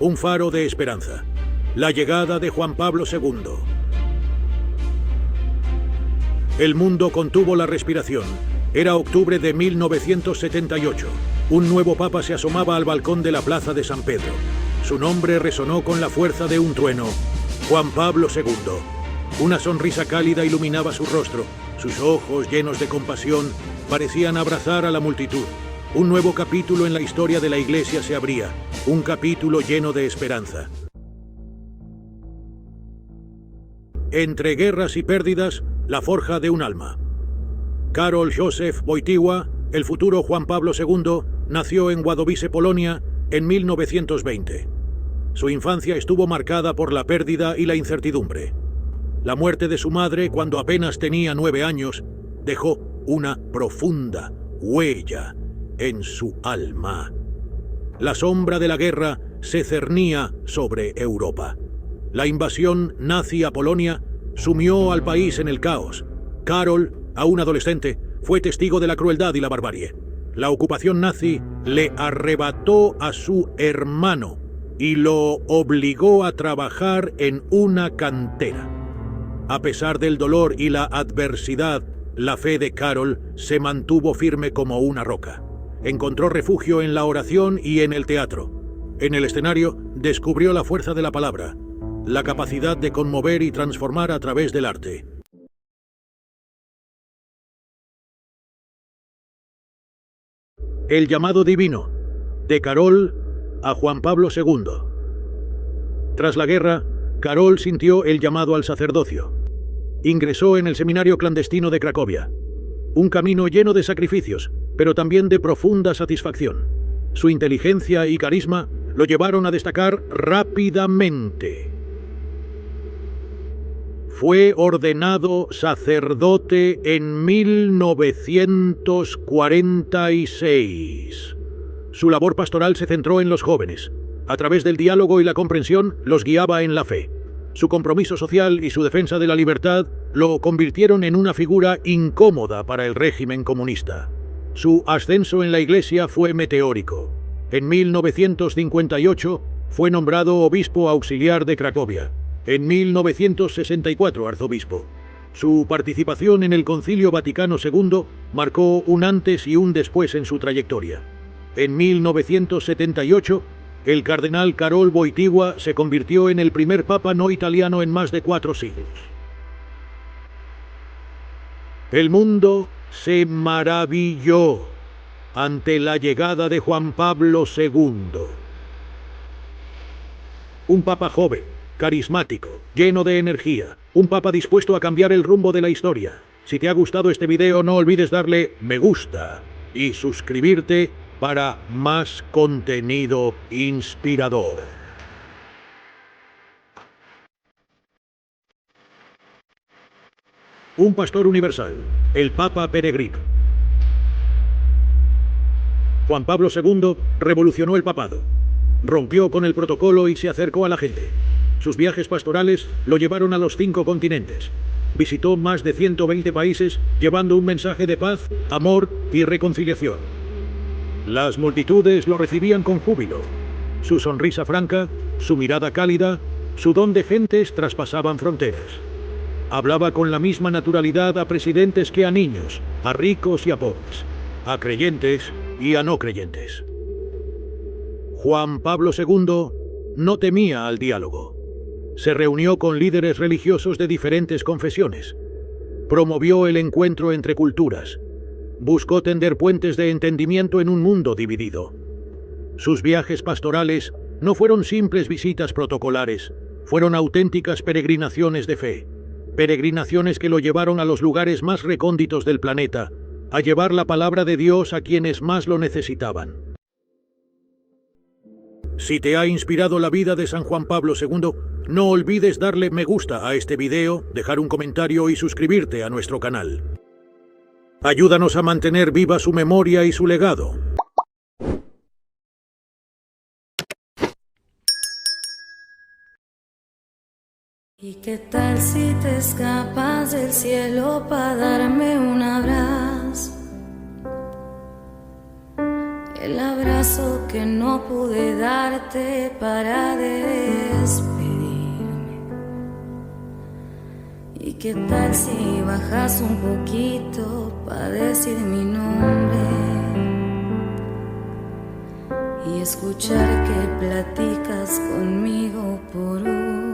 un faro de esperanza. La llegada de Juan Pablo II. El mundo contuvo la respiración. Era octubre de 1978. Un nuevo papa se asomaba al balcón de la plaza de San Pedro. Su nombre resonó con la fuerza de un trueno. Juan Pablo II. Una sonrisa cálida iluminaba su rostro. Sus ojos, llenos de compasión, parecían abrazar a la multitud. Un nuevo capítulo en la historia de la Iglesia se abría. Un capítulo lleno de esperanza. Entre guerras y pérdidas, la forja de un alma. Karol Józef Wojtyła, el futuro Juan Pablo II, nació en Wadowice, Polonia, en 1920. Su infancia estuvo marcada por la pérdida y la incertidumbre. La muerte de su madre, cuando apenas tenía 9 años, dejó una profunda huella en su alma. La sombra de la guerra se cernía sobre Europa. La invasión nazi a Polonia sumió al país en el caos. Karol, aún adolescente, fue testigo de la crueldad y la barbarie. La ocupación nazi le arrebató a su hermano y lo obligó a trabajar en una cantera. A pesar del dolor y la adversidad, la fe de Karol se mantuvo firme como una roca. Encontró refugio en la oración y en el teatro. En el escenario descubrió la fuerza de la palabra, la capacidad de conmover y transformar a través del arte. El llamado divino, de Karol a Juan Pablo II. Tras la guerra, Karol sintió el llamado al sacerdocio. Ingresó en el seminario clandestino de Cracovia. Un camino lleno de sacrificios, pero también de profunda satisfacción. Su inteligencia y carisma lo llevaron a destacar rápidamente. Fue ordenado sacerdote en 1946. Su labor pastoral se centró en los jóvenes. A través del diálogo y la comprensión, los guiaba en la fe. Su compromiso social y su defensa de la libertad lo convirtieron en una figura incómoda para el régimen comunista. Su ascenso en la Iglesia fue meteórico. En 1958 fue nombrado obispo auxiliar de Cracovia. En 1964 arzobispo. Su participación en el Concilio Vaticano II marcó un antes y un después en su trayectoria. En 1978, el cardenal Karol Wojtyła se convirtió en el primer papa no italiano en más de 4 siglos. El mundo se maravilló ante la llegada de Juan Pablo II. Un papa joven, carismático, lleno de energía, un papa dispuesto a cambiar el rumbo de la historia. Si te ha gustado este video, no olvides darle me gusta y suscribirte para más contenido inspirador. Un pastor universal, el Papa peregrino. Juan Pablo II revolucionó el papado. Rompió con el protocolo y se acercó a la gente. Sus viajes pastorales lo llevaron a los 5 continentes. Visitó más de 120 países llevando un mensaje de paz, amor y reconciliación. Las multitudes lo recibían con júbilo. Su sonrisa franca, su mirada cálida, su don de gentes traspasaban fronteras. Hablaba con la misma naturalidad a presidentes que a niños, a ricos y a pobres, a creyentes y a no creyentes. Juan Pablo II no temía al diálogo. Se reunió con líderes religiosos de diferentes confesiones. Promovió el encuentro entre culturas. Buscó tender puentes de entendimiento en un mundo dividido. Sus viajes pastorales no fueron simples visitas protocolares, fueron auténticas peregrinaciones de fe. Peregrinaciones que lo llevaron a los lugares más recónditos del planeta, a llevar la palabra de Dios a quienes más lo necesitaban. Si te ha inspirado la vida de San Juan Pablo II, no olvides darle me gusta a este video, dejar un comentario y suscribirte a nuestro canal. Ayúdanos a mantener viva su memoria y su legado. ¿Y qué tal si te escapas del cielo para darme un abrazo? el abrazo que no pude darte para despedirme. ¿Y qué tal si bajas un poquito para decir mi nombre y escuchar que platicas conmigo por un